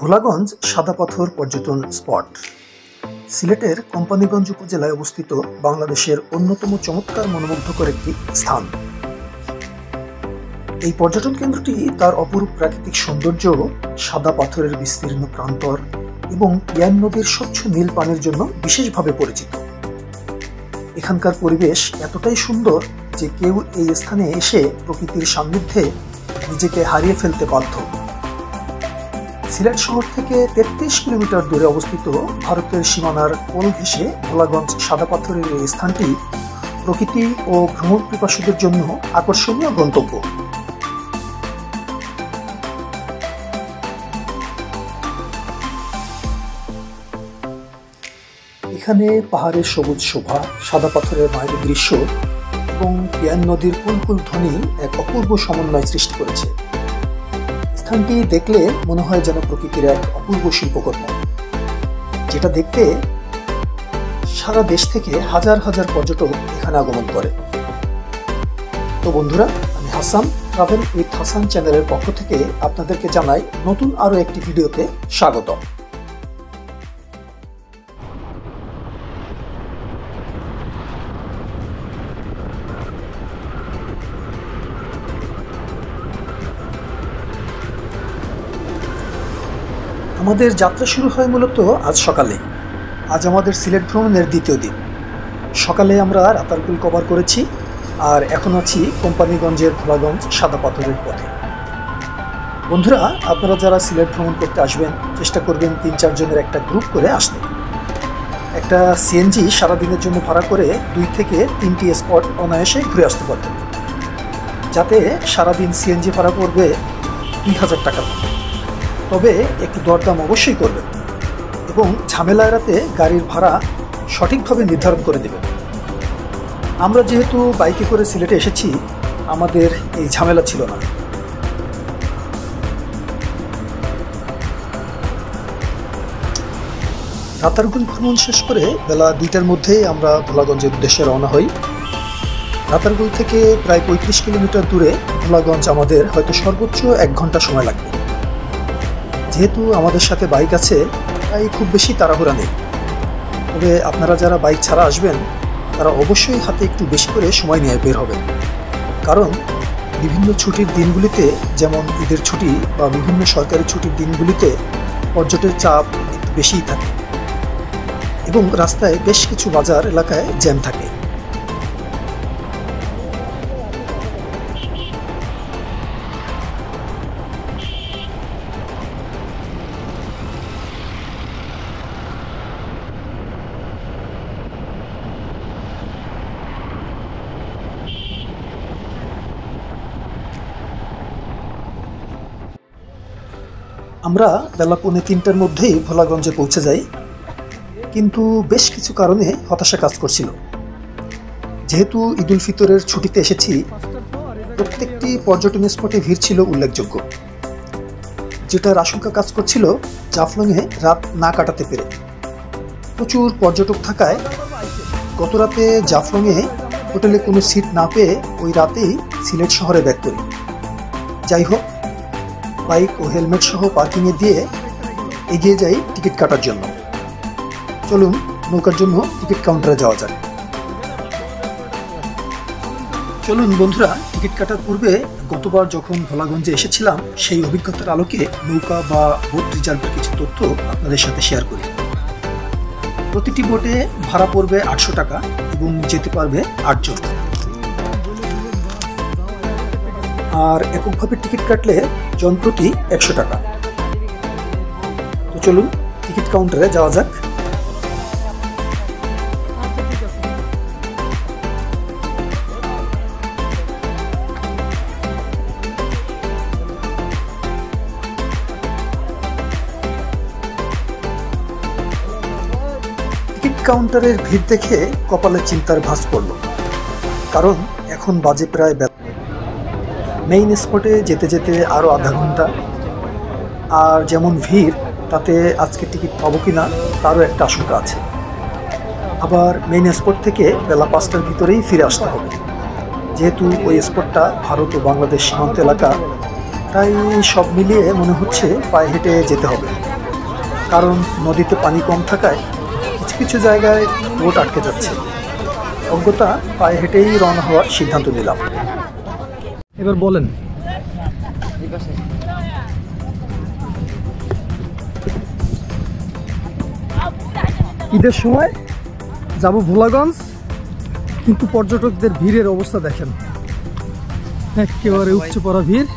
ভোলাগঞ্জ সাদা পাথর পর্যটন স্পট সিলেটের কোম্পানীগঞ্জ উপজেলায় অবস্থিত বাংলাদেশের অন্যতম চমৎকার মনোমুগ্ধকর একটি স্থান। এই পর্যটন কেন্দ্রটি তার অপরূপ প্রাকৃতিক সৌন্দর্য, সাদা পাথরের বিস্তীর্ণ প্রান্তর এবং ইয়ান নদীর স্বচ্ছ নীল পানির জন্য বিশেষভাবে পরিচিত। এখানকার পরিবেশ এতটাই সুন্দর যে কেউ এই স্থানে এসে প্রকৃতির সান্নিধ্যে নিজেকে হারিয়ে ফেলতে বাধ্য। সিলেট শহর থেকে ৩৩ কিলোমিটার দূরে অবস্থিত ভারতের সীমানার কোল ঘেঁষে ভোলাগঞ্জ সাদা পাথরের এই স্থানটি প্রকৃতি ও ভ্রমণ পিপাসুদের জন্য আকর্ষণীয় গন্তব্য। এখানে পাহাড়ের সবুজ শোভা, সাদা পাথরের মায়ের দৃশ্য এবং ইয়ান নদীর কুলকুল ধ্বনি এক অপূর্ব সমন্বয় সৃষ্টি করেছে। স্থানটি দেখলে মনে হয় যেন প্রকৃতির এক অপূর্ব শিল্পকর্ম, যেটা দেখতে সারা দেশ থেকে হাজার হাজার পর্যটক এখানে আগমন করে। তো বন্ধুরা, আমি হাসান, ট্রাভেল উইথ হাসান চ্যানেলের পক্ষ থেকে আপনাদেরকে জানাই নতুন আরও একটি ভিডিওতে স্বাগত। আমাদের যাত্রা শুরু হয় মূলত আজ সকালে। আজ আমাদের সিলেট ভ্রমণের দ্বিতীয় দিন। সকালে আমরা রাতারগুল কভার করেছি আর এখন আছি কোম্পানীগঞ্জের ভোলাগঞ্জ সাদা পাথরের পথে। বন্ধুরা, আপনারা যারা সিলেট ভ্রমণ করতে আসবেন চেষ্টা করবেন ৩-৪ জনের একটা গ্রুপ করে আসতে। একটা সিএনজি সারাদিনের জন্য ভাড়া করে ২ থেকে ৩টি স্পট অনায়াসে ঘুরে আসতে পারবেন, যাতে সারাদিন সিএনজি ভাড়া পড়বে ২,০০০ টাকা। তবে একটু দরদাম অবশ্যই করবেন এবং ঝামেলা এড়াতে গাড়ির ভাড়া সঠিকভাবে নির্ধারণ করে দেবেন। আমরা যেহেতু বাইকে করে সিলেটে এসেছি, আমাদের এই ঝামেলা ছিল না। রাতারগুল ভ্রমণ শেষ করে বেলা ২টার মধ্যেই আমরা ভোলাগঞ্জের উদ্দেশ্যে রওনা হই। রাতারগুল থেকে প্রায় ৩৫ কিলোমিটার দূরে ভোলাগঞ্জ আমাদের হয়তো সর্বোচ্চ ১ ঘন্টা সময় লাগবে। যেহেতু আমাদের সাথে বাইক আছে, তাই খুব বেশি তাড়াহুড়া নেই। তবে আপনারা যারা বাইক ছাড়া আসবেন তারা অবশ্যই হাতে একটু বেশি করে সময় নিয়ে বের হবেন, কারণ বিভিন্ন ছুটির দিনগুলিতে, যেমন ঈদের ছুটি বা বিভিন্ন সরকারি ছুটির দিনগুলিতে পর্যটকের চাপ একটু বেশিই থাকে এবং রাস্তায় বেশ কিছু বাজার এলাকায় জ্যাম থাকে। আমরা বেলা ২:৩০টার মধ্যেই ভোলাগঞ্জে পৌঁছে যাই, কিন্তু বেশ কিছু কারণে হতাশা কাজ করছিল। যেহেতু ঈদুল ফিতরের ছুটিতে এসেছি, প্রত্যেকটি পর্যটন স্পটে ভিড় ছিল উল্লেখযোগ্য, যেটার আশঙ্কা কাজ করছিল জাফলংয়ে রাত না কাটাতে পেরে। প্রচুর পর্যটক থাকায় গত রাতে জাফলংয়ে হোটেলে কোনো সিট না পেয়ে ওই রাতেই সিলেট শহরে ব্যাক করি। যাই হোক, বাইক ও হেলমেট সহ পার্কিংয়ে দিয়ে এগিয়ে যাই টিকিট কাটার জন্য। চলুন নৌকার জন্য টিকিট কাউন্টারে যাওয়া যাক। চলুন বন্ধুরা, টিকিট কাটার পূর্বে গতবার যখন ভোলাগঞ্জে এসেছিলাম সেই অভিজ্ঞতার আলোকে নৌকা বা বোট রিজার্ভের কিছু তথ্য আপনাদের সাথে শেয়ার করি। প্রতিটি বোটে ভাড়া পড়বে ৮০০ টাকা এবং যেতে পারবে ৮ জন। আর এককভাবে টিকিট কাটলে জন প্রতি ১০০ টাকা। তো চলুন টিকিট কাউন্টারে যাওয়া যাক। টিকিট কাউন্টারের ভিড় দেখে কপালে চিন্তার ভাঁজ পড়ল, কারণ এখন বাজে প্রায় মেইন স্পটে যেতে যেতে আরও আধা ঘন্টা। আর যেমন ভিড়, তাতে আজকে টিকিট পাবো কি না তারও একটা আশঙ্কা আছে। আবার মেইন স্পট থেকে বেলা ৫টার ভিতরেই ফিরে আসতে হবে, যেহেতু ওই স্পটটা ভারত ও বাংলাদেশ সীমান্ত এলাকা, তাই সব মিলিয়ে মনে হচ্ছে পায়ে হেঁটে যেতে হবে, কারণ নদীতে পানি কম থাকায় কিছু কিছু জায়গায় বোট আটকে যাচ্ছে। অজ্ঞতা পায়ে হেঁটেই রওনা হওয়ার সিদ্ধান্ত নিলাম। এবার বলেন, ঈদের সময় যাব ভোলাগঞ্জ, কিন্তু পর্যটকদের ভিড়ের অবস্থা দেখেন, একেবারে উপচে পড়া ভিড়।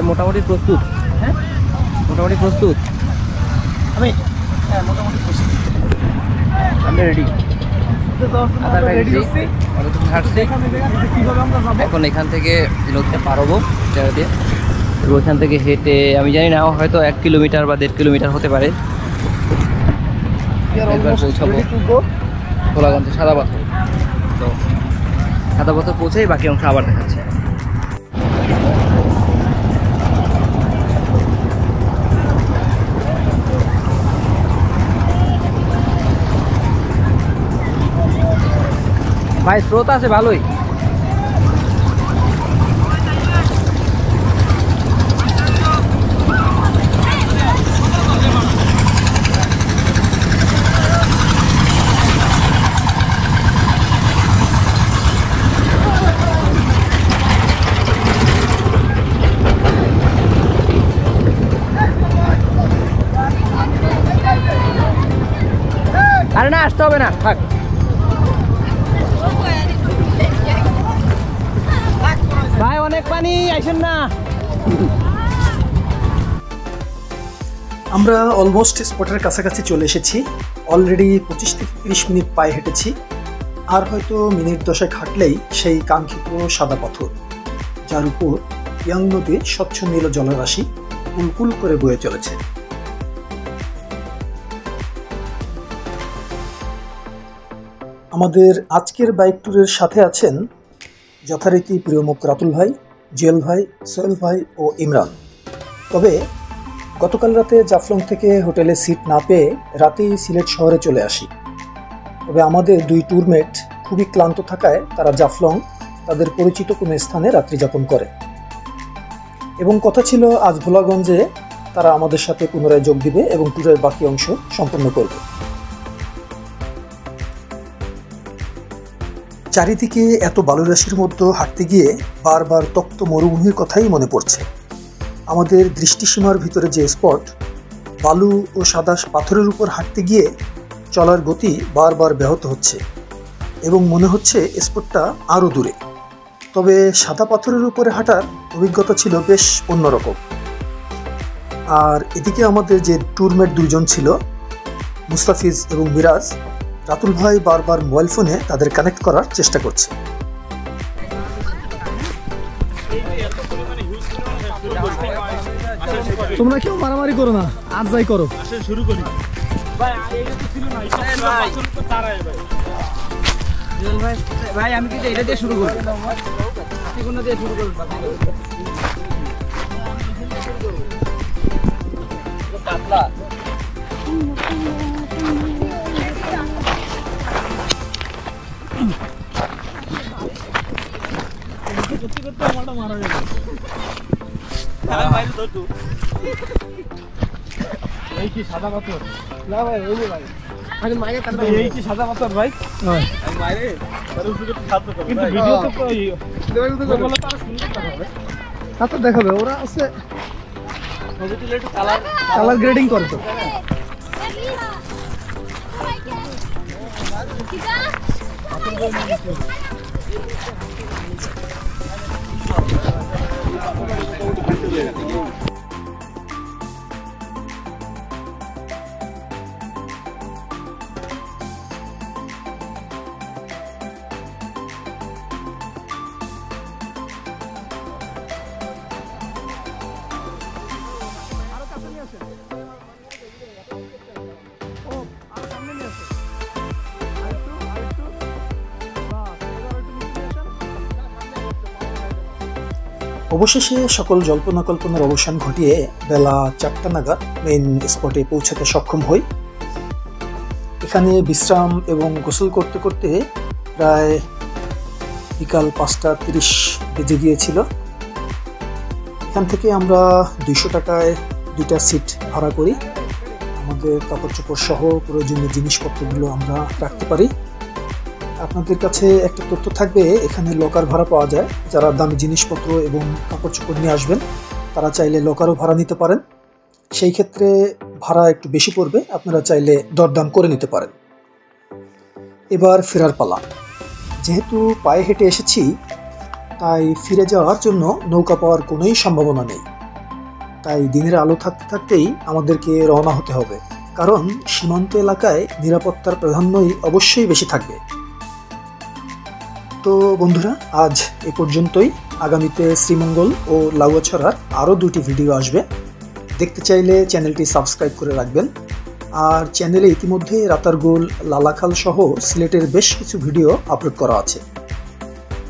মোটামুটি প্রস্তুত? হ্যাঁ, মোটামুটি প্রস্তুত। মোটামুটি প্রস্তুত। আমি রেডি। এখন এখান থেকে নদীটা পার হবো জায়গা দিয়ে, এবং ওইখান থেকে হেঁটে আমি জানি না হয়তো 1 কিলোমিটার বা 1.5 কিলোমিটার হতে পারে, এবার পৌঁছাবো ভোলাগঞ্জে সাদা পাথর। তো সাদা পাথর পৌঁছেই বাকি অংশ আবার দেখাচ্ছে। ভাই স্রোত আছে ভালোই। আরে না, আসতে হবে না, থাক। ভাই অনেক পানি, আইসেন না। আমরা অলমোস্ট স্পটের কাছাকাছি চলে এসেছি। অলরেডি 25 থেকে 30 মিনিট পায়ে হেঁটেছি, আর হয়তো মিনিট 10 হাঁটলেই সেই কাঙ্ক্ষিত সাদা পাথর, যার উপর ইয়াং নদীর স্বচ্ছ নীল জলরাশি কুলকুল করে বয়ে চলেছে। আমাদের আজকের বাইক ট্যুরের সাথে আছেন যথারীতি প্রিয়মুখ রাতুল ভাই, জুয়েল ভাই, সোহেল ভাই ও ইমরান। তবে গতকাল রাতে জাফলং থেকে হোটেলে সিট না পেয়ে রাতেই সিলেট শহরে চলে আসি। তবে আমাদের দুই ট্যুরমেট খুবই ক্লান্ত থাকায় তারা জাফলং তাদের পরিচিত কোনো স্থানে রাত্রি যাপন করে, এবং কথা ছিল আজ ভোলাগঞ্জে তারা আমাদের সাথে পুনরায় যোগ দিবে এবং ট্যুরের বাকি অংশ সম্পন্ন করবে। চারিদিকে এত বালুরাশির মধ্যে হাঁটতে গিয়ে বারবার তপ্ত মরুভূমির কথাই মনে পড়ছে। আমাদের দৃষ্টিসীমার ভিতরে যে স্পট, বালু ও সাদা পাথরের উপর হাঁটতে গিয়ে চলার গতি বারবার ব্যাহত হচ্ছে এবং মনে হচ্ছে স্পটটা আরও দূরে। তবে সাদা পাথরের উপরে হাঁটার অভিজ্ঞতা ছিল বেশ অন্যরকম। আর এদিকে আমাদের যে ট্যুরমেট দুইজন ছিল, মুস্তাফিজ এবং মিরাজ, রাতুল ভাই বারবার মোবাইল ফোনে তাদের কানেক্ট করার চেষ্টা করছে। তোমরা কেউ মারামারি করো না, আর যাই করো। শুরু করি ভাই, আমি কিন্তু এটা দিয়ে শুরু করব, দিয়ে শুরু করব। পাতলা মারা যাবে। এই কি সাদা পাথর? না ভাই, ওই যে ভাই আগে মাইরে কাটবে। এই কি সাদা পাথর ভাই? হ্যাঁ আমি মাইরে তার উপরে তো খাদ্য করব। কিন্তু ভিডিও তো বলে তার সুন্দর দেখাবে। তা দেখাবে, ওরা আছে ছবিতে একটু কালার গ্রেডিং করে তো। অবশেষে সকল জল্পনা কল্পনার অবসান ঘটিয়ে বেলা 4টা নাগাদ মেইন স্পটে পৌঁছাতে সক্ষম হই। এখানে বিশ্রাম এবং গোসল করতে করতে প্রায় বিকাল 5:30 বেজে গিয়েছিল। এখান থেকে আমরা 200 টাকায় 2টা সিট ভাড়া করি। আমাদের কাপড় চোপড় সহ প্রয়োজনীয় জিনিসপত্রগুলো আমরা রাখতে পারি। আপনাদের কাছে একটা তথ্য থাকবে, এখানে লকার ভাড়া পাওয়া যায়। যারা দামি জিনিসপত্র এবং কাপড় চোপড় নিয়ে আসবেন তারা চাইলে লকারও ভাড়া নিতে পারেন। সেই ক্ষেত্রে ভাড়া একটু বেশি পড়বে, আপনারা চাইলে দরদাম করে নিতে পারেন। এবার ফেরার পালা। যেহেতু পায়ে হেঁটে এসেছি, তাই ফিরে যাওয়ার জন্য নৌকা পাওয়ার কোনোই সম্ভাবনা নেই। তাই দিনের আলো থাকতে থাকতেই আমাদেরকে রওনা হতে হবে, কারণ সীমান্ত এলাকায় নিরাপত্তার প্রাধান্যই অবশ্যই বেশি থাকবে। তো বন্ধুরা, আজ এ পর্যন্তই। আগামীতে শ্রীমঙ্গল ও লাউয়াছড়ার আরও 2টি ভিডিও আসবে। দেখতে চাইলে চ্যানেলটি সাবস্ক্রাইব করে রাখবেন। আর চ্যানেলে ইতিমধ্যে রাতারগুল, লালাখাল সহ সিলেটের বেশ কিছু ভিডিও আপলোড করা আছে।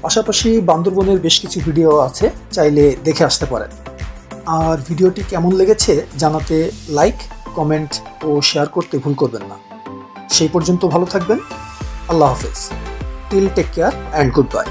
পাশাপাশি বান্দরবনের বেশ কিছু ভিডিও আছে, চাইলে দেখে আসতে পারেন। আর ভিডিওটি কেমন লেগেছে জানাতে লাইক, কমেন্ট ও শেয়ার করতে ভুল করবেন না। সেই পর্যন্ত ভালো থাকবেন। আল্লাহ হাফেজ। Till take care and good by.